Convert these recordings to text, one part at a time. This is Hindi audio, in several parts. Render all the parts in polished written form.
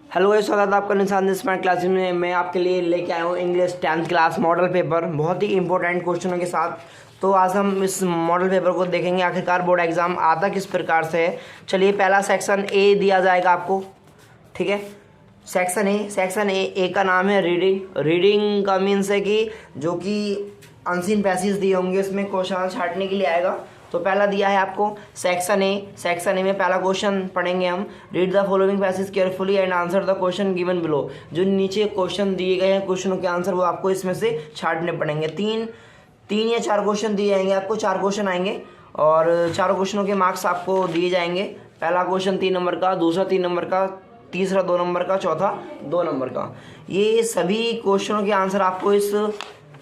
हेलो गाइस, स्वागत है आपका निशान स्मार्ट क्लास में। मैं आपके लिए लेके आया हूँ English 10th class model paper, बहुत ही इंपॉर्टेंट क्वेश्चनों के साथ। तो आज हम इस मॉडल पेपर को देखेंगे आखिरकार बोर्ड एग्जाम आता किस प्रकार से है। चलिए, पहला सेक्शन ए दिया जाएगा आपको, ठीक है। सेक्शन ए का नाम है रीडिंग का मीन्स है कि जो कि अनसीन पैसेज दिए होंगे उसमें क्वेश्चन छांटने के लिए आएगा। तो पहला दिया है आपको सेक्शन ए में पहला क्वेश्चन पढ़ेंगे हम। Read the following passage carefully and answer the question given below. जो नीचे क्वेश्चन दिए गए हैं, क्वेश्चनों के आंसर वो आपको इसमें से छांटने पड़ेंगे। तीन या चार क्वेश्चन दिए जाएंगे आपको, 4 क्वेश्चन आएंगे और चारों क्वेश्चनों के मार्क्स आपको दिए जाएंगे। पहला क्वेश्चन 3 नंबर का, दूसरा 3 नंबर का, तीसरा 2 नंबर का, चौथा 2 नंबर का। ये सभी क्वेश्चनों के आंसर आपको इस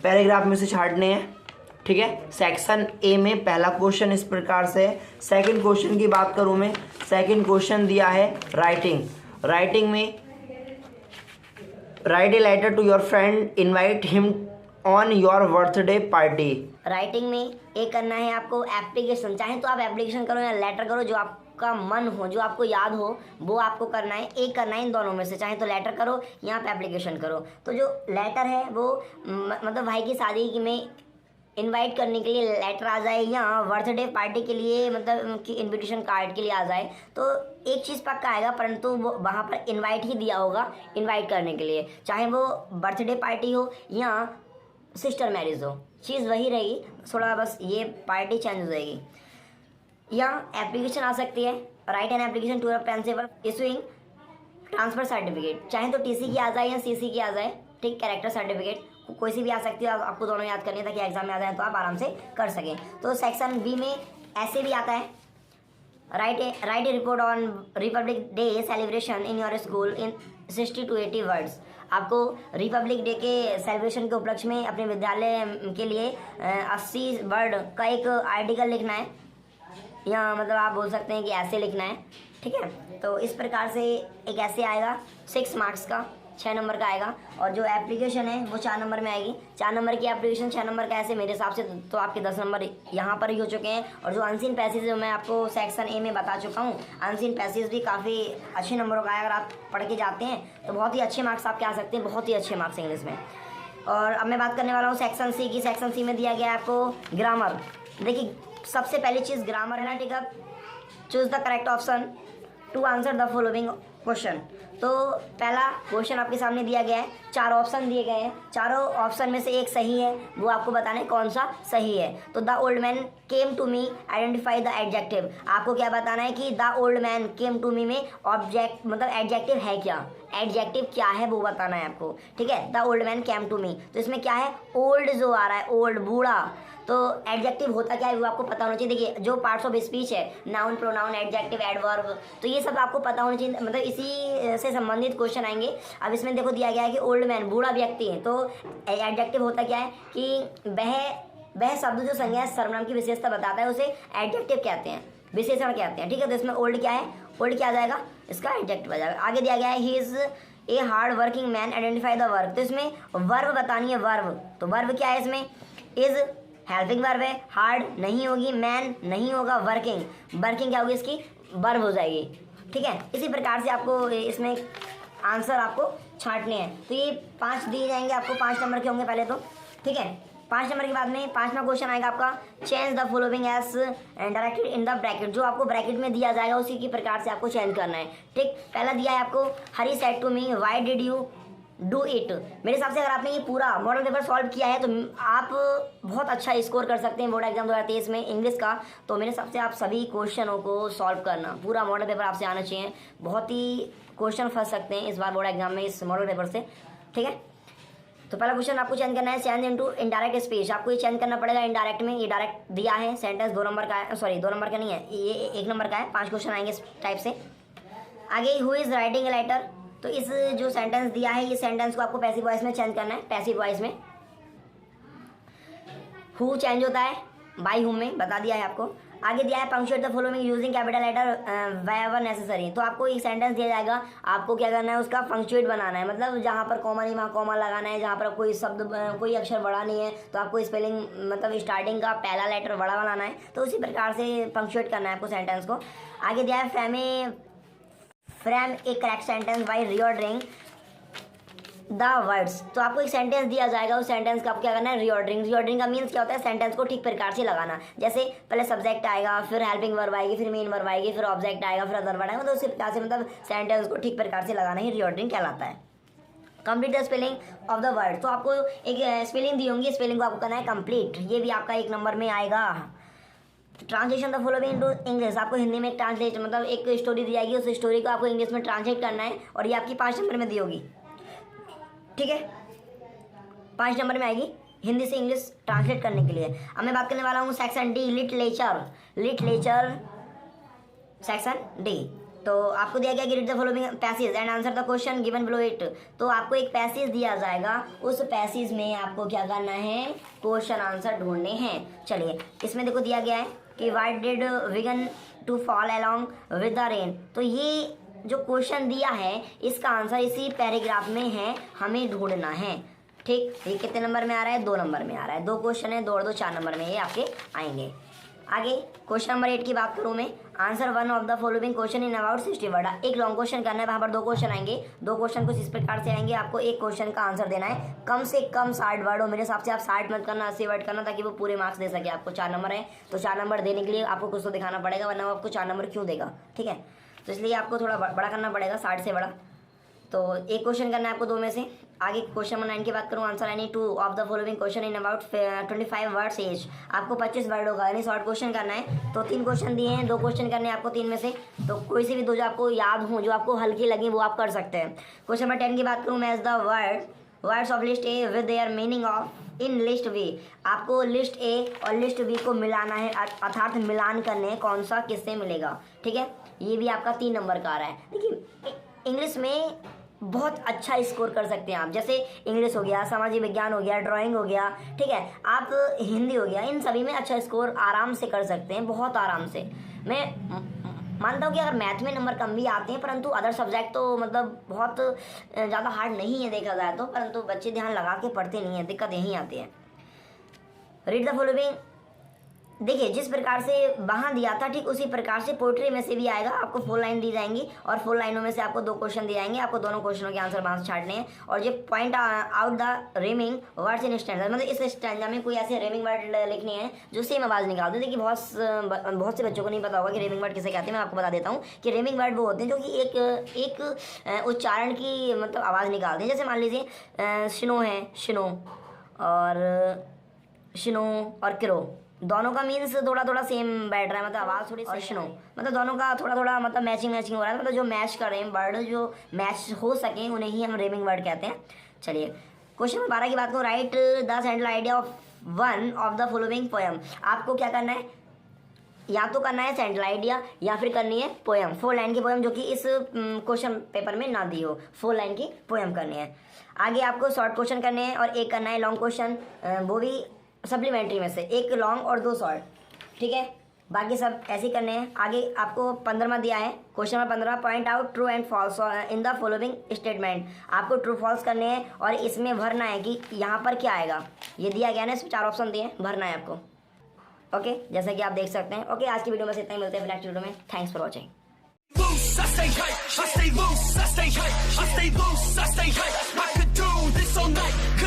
पैराग्राफ में से छांटने हैं, ठीक है। सेक्शन ए में पहला क्वेश्चन इस प्रकार से है। सेकंड क्वेश्चन की बात करूं मैं, सेकंड क्वेश्चन दिया है राइटिंग में write a letter to your friend, invite him on your birthday party. Writing में एक करना है आपको एप्लीकेशन, चाहे तो आप एप्लीकेशन करो या लेटर करो, जो आपका मन हो, जो आपको याद हो वो आपको करना है। एक करना है इन दोनों में से, चाहे तो लेटर करो या आप एप्लीकेशन करो। तो जो लेटर है वो मतलब भाई की शादी में इनवाइट करने के लिए लेटर आ जाए या बर्थडे पार्टी के लिए मतलब कि इनविटेशन कार्ड के लिए आ जाए, तो एक चीज़ पक्का आएगा, परंतु वो वहाँ पर इनवाइट ही दिया होगा इनवाइट करने के लिए, चाहे वो बर्थडे पार्टी हो या सिस्टर मैरिज हो, चीज़ वही रहेगी, थोड़ा बस ये पार्टी चेंज हो जाएगी। या एप्लीकेशन आ सकती है, write an application to principal issuing transfer certificate, चाहे तो टीसी की आ जाए या सीसी की आ जाए, ठीक। कैरेक्टर सर्टिफिकेट कोई सी भी आ सकती है, आपको दोनों याद करनी है ताकि एग्जाम में आ जाए तो आप आराम से कर सकें। तो सेक्शन बी में ऐसे भी आता है, right A report on Republic day celebration in your school in 60 to 80 words. आपको रिपब्लिक डे के सेलिब्रेशन के उपलक्ष्य में अपने विद्यालय के लिए 80 वर्ड का एक आर्टिकल लिखना है, या मतलब आप बोल सकते हैं कि ऐसे लिखना है, ठीक है। तो इस प्रकार से एक ऐसे आएगा 6 मार्क्स का, 6 नंबर का आएगा। और जो एप्लीकेशन है वो 4 नंबर में आएगी, 4 नंबर की एप्लीकेशन 6 नंबर का, ऐसे मेरे हिसाब से तो आपके 10 नंबर यहाँ पर ही हो चुके हैं। और जो अनसीन पैसेज जो मैं आपको सेक्शन ए में बता चुका हूँ, अनसीन पैसेज भी काफ़ी अच्छे नंबरों का है। अगर आप पढ़ के जाते हैं तो बहुत ही अच्छे मार्क्स आपके आ सकते हैं, बहुत ही अच्छे मार्क्स इंग्लिश में। और अब मैं बात करने वाला हूँ सेक्शन सी की। सेक्शन सी में दिया गया है आपको ग्रामर। देखिए, सबसे पहली चीज़ ग्रामर है ना, ठीक है। Choose the correct option to answer the following question. तो पहला क्वेश्चन आपके सामने दिया गया है, 4 ऑप्शन दिए गए हैं, चारों ऑप्शन में से एक सही है, वो आपको बताना है कौन सा सही है। तो the old man came to me, identify the adjective. आपको क्या बताना है कि the old man came to me में ऑब्जेक्ट मतलब एडजेक्टिव है क्या, एडजेक्टिव क्या है वो बताना है आपको, ठीक है। The old man came to me, तो इसमें क्या है, ओल्ड जो आ रहा है, ओल्ड बूढ़ा, तो एडजेक्टिव होता क्या है वो आपको पता होना चाहिए। देखिए, जो पार्ट्स ऑफ स्पीच है, नाउन, प्रोनाउन, एडजेक्टिव, एडवर्ब, तो ये सब आपको पता होना चाहिए, मतलब इसी से संबंधित क्वेश्चन आएंगे। अब इसमें देखो दिया गया है कि ओल्ड मैन बूढ़ा व्यक्ति है, तो एडजेक्टिव होता क्या है कि वह शब्द जो संज्ञा सर्वनाम की विशेषता बताता है उसे एडजेक्टिव कहते हैं, विशेषण कहते हैं, ठीक है। तो इसमें ओल्ड क्या है, ओल्ड क्या आ जाएगा, इसका एडजेक्टिव आ जाएगा। आगे दिया गया है he is a hard working man, identify the verb. तो इसमें वर्ब बतानी है, वर्ब, तो वर्ब क्या है इसमें, इज हेल्पिंग वर्ब है, हार्ड नहीं होगी, मैन नहीं होगा, वर्किंग क्या होगी, इसकी वर्ब हो जाएगी, ठीक है। इसी प्रकार से आपको इसमें आंसर आपको छांटने हैं। तो ये 5 दिए जाएंगे आपको, 5 नंबर के होंगे पहले तो, ठीक है। 5 नंबर के बाद में 5वां क्वेश्चन आएगा आपका, change the following as directed in the bracket. जो आपको ब्रैकेट में दिया जाएगा उसी की प्रकार से आपको चेंज करना है, ठीक। पहला दिया है आपको, Hari said to me why did you do it. मेरे हिसाब से अगर आपने ये पूरा मॉडल पेपर सॉल्व किया है तो आप बहुत अच्छा स्कोर कर सकते हैं बोर्ड एग्जाम 2023 में इंग्लिश का। तो मेरे हिसाब से आप सभी क्वेश्चनों को सॉल्व करना, पूरा मॉडल पेपर आपसे आना चाहिए। बहुत ही क्वेश्चन फंस सकते हैं इस बार बोर्ड एग्जाम में इस मॉडल पेपर से, ठीक है। तो पहला क्वेश्चन आपको चेंज करना है, चेंज इनटू इनडायरेक्ट स्पीच। आपको ये चेंज करना पड़ेगा इनडायरेक्ट में। ये डायरेक्ट दिया है सेंटेंस, 2 नंबर का है, सॉरी 2 नंबर का नहीं है, ये 1 नंबर का है। 5 क्वेश्चन आएंगे इस टाइप से। आगे who is writing a letter, तो इस जो सेंटेंस दिया है, ये सेंटेंस को आपको पैसिव वॉइस में चेंज करना है, पैसिव वॉइस में। हु चेंज होता है बाय हुम में, बता दिया है आपको। आगे दिया है punctuate the following using capital letter wherever necessary. तो आपको एक सेंटेंस दिया जाएगा, आपको क्या करना है, उसका पंक्चुएट बनाना है, मतलब जहाँ पर कॉमा नहीं वहाँ कॉमा लगाना है, जहाँ पर कोई शब्द कोई अक्षर बड़ा नहीं है तो आपको स्पेलिंग मतलब स्टार्टिंग का पहला लेटर बड़ा बनाना है। तो उसी प्रकार से पंक्चुएट करना है आपको सेंटेंस को। आगे दिया है frame A correct sentence by reordering the words. तो आपको एक सेंटेंस दिया जाएगा, उस सेंटेंस का आपको क्या करना है, रीऑर्डरिंग। रीऑर्डरिंग का मीन्स क्या होता है, सेंटेंस को ठीक प्रकार से लगाना। जैसे पहले सब्जेक्ट आएगा, फिर हेल्पिंग वर्ब आएगी, फिर मेन वर्ब आएगी, फिर ऑब्जेक्ट आएगा, फिर अदर वर्ड आएगा। मतलब उसी प्रकार से मतलब सेंटेंस को ठीक प्रकार से लगाना ही रीऑर्डरिंग कहलाता है। Complete the spelling of the word. तो आपको एक स्पेलिंग दी होंगी, स्पेलिंग को आपको करना है कंप्लीट। ये भी आपका 1 नंबर में आएगा। Translation the following into English. आपको हिंदी में ट्रांसलेट मतलब एक स्टोरी दी जाएगी, उस स्टोरी को आपको इंग्लिश में ट्रांसलेट करना है और ये आपकी 5 नंबर में दी होगी। ठीक है, 5 नंबर में आएगी हिंदी से इंग्लिश ट्रांसलेट करने के लिए। अब मैं बात करने वाला हूँ section D, literature section D. तो आपको दिया गया कि read the following passage and answer the question given below it. तो आपको एक पैसेज दिया जाएगा, उस पैसेज में आपको क्या करना है, क्वेश्चन आंसर ढूंढने हैं। चलिए, इसमें देखो दिया गया है कि व्हाई डिड विगन to fall along with the rain. तो ये जो क्वेश्चन दिया है इसका आंसर इसी पैराग्राफ में है, हमें ढूंढना है। ठीक, ये कितने नंबर में आ रहा है, 2 नंबर में आ रहा है। 2 क्वेश्चन है, 2 और 2 4 नंबर में ये आपके आएंगे। आगे क्वेश्चन नंबर 8 की बात करूं मैं, answer 1 of the following question in about 60 word. एक लॉन्ग क्वेश्चन करना है, वहाँ पर 2 क्वेश्चन आएंगे। 2 क्वेश्चन कुछ इस प्रकार से आएंगे, आपको एक क्वेश्चन का आंसर देना है, कम से कम 60 वर्ड हो। मेरे हिसाब से आप 60 मत करना, 80 वर्ड करना, ताकि वो पूरे मार्क्स दे सके। आपको 4 नंबर है, तो 4 नंबर देने के लिए आपको कुछ तो दिखाना पड़ेगा, वरना आपको 4 नंबर क्यों देगा। ठीक है, तो इसलिए आपको थोड़ा बड़ा करना पड़ेगा, 60 से बड़ा। तो एक क्वेश्चन करना है आपको 2 में से। आगे क्वेश्चन नंबर 9 की बात करूँ, answer any 2 of the following question in about 25 words each. आपको 25 वर्ड होगा, यानी शॉर्ट क्वेश्चन करना है। तो 3 क्वेश्चन दिए हैं, 2 क्वेश्चन करने हैं आपको 3 में से। तो कोई से भी 2 जो आपको याद हो, जो आपको हल्की लगी, वो आप कर सकते हैं। क्वेश्चन नंबर 10 की बात करूँ, match the words of list A with their meaning of in list B. आपको लिस्ट ए और लिस्ट बी को मिलाना है, अर्थात मिलान करने हैं, कौन सा किससे मिलेगा। ठीक है, ये भी आपका 3 नंबर का आ रहा है। देखिए, इंग्लिश में बहुत अच्छा स्कोर कर सकते हैं आप, जैसे इंग्लिश हो गया, सामाजिक विज्ञान हो गया, ड्राइंग हो गया, ठीक है, आप हिंदी हो गया, इन सभी में अच्छा स्कोर आराम से कर सकते हैं, बहुत आराम से। मैं मानता हूँ कि अगर मैथ में नंबर कम भी आते हैं, परंतु अदर सब्जेक्ट तो मतलब बहुत ज़्यादा हार्ड नहीं है देखा जाए तो, परंतु बच्चे ध्यान लगा के पढ़ते नहीं हैं, दिक्कत यहीं आती है। Read the following. देखिए, जिस प्रकार से वहाँ दिया था ठीक उसी प्रकार से पोइट्री में से भी आएगा। आपको 4 लाइन दी जाएंगी और 4 लाइनों में से आपको 2 क्वेश्चन दिए जाएंगे। आपको दोनों क्वेश्चनों के आंसर वहाँ से छाटने हैं और ये point out the reaming words in stanza. मतलब इस स्टैंजा में कोई ऐसे रीमिंग वर्ड लिखने हैं जो सेम आवाज़ निकाल दे। देखिए, बहुत से बच्चों को नहीं पता होगा कि रीमिंग वर्ड किसे कहते हैं। मैं आपको बता देता हूँ कि रीमिंग वर्ड वो होते हैं जो कि एक उच्चारण की मतलब आवाज़ निकालते हैं। जैसे मान लीजिए शिनो है, शिनो और क्रो, दोनों का मीन्स थोड़ा थोड़ा सेम बैठ रहा है, मतलब आवाज़ थोड़ी और शिनो, मतलब दोनों का थोड़ा थोड़ा मतलब मैचिंग हो रहा है। मतलब जो मैच कर रहे हैं वर्ड, जो मैच हो सके, उन्हें ही हम रीमिंग वर्ड कहते हैं। चलिए, क्वेश्चन नंबर 12 की बात करूँ, right the central idea of 1 of the following poem. आपको क्या करना है, या तो करना है सेंट्रल आइडिया या फिर करनी है पोएम, 4 लाइन की पोएम, जो कि इस क्वेश्चन पेपर में ना दी हो। 4 लाइन की पोएम करनी है। आगे आपको शॉर्ट क्वेश्चन करने हैं और एक करना है लॉन्ग क्वेश्चन, वो भी सप्लीमेंट्री में से, 1 लॉन्ग और 2 शॉर्ट। ठीक है, बाकी सब ऐसे ही करने हैं। आगे आपको 15वां दिया है, question number 15, point out true and falls in the following statement. आपको ट्रू फॉल्स करने हैं और इसमें भरना है कि यहाँ पर क्या आएगा। ये दिया गया ना, इसमें 4 ऑप्शन दिए, भरना है आपको। ओके, जैसा कि आप देख सकते हैं। ओके, आज की वीडियो में से इतना ही, मिलते हैं नेक्स्ट वीडियो में। Thanks for watching. I stay hype, I stay loose, I stay hype, I stay loose, I stay hype. I could do this all night.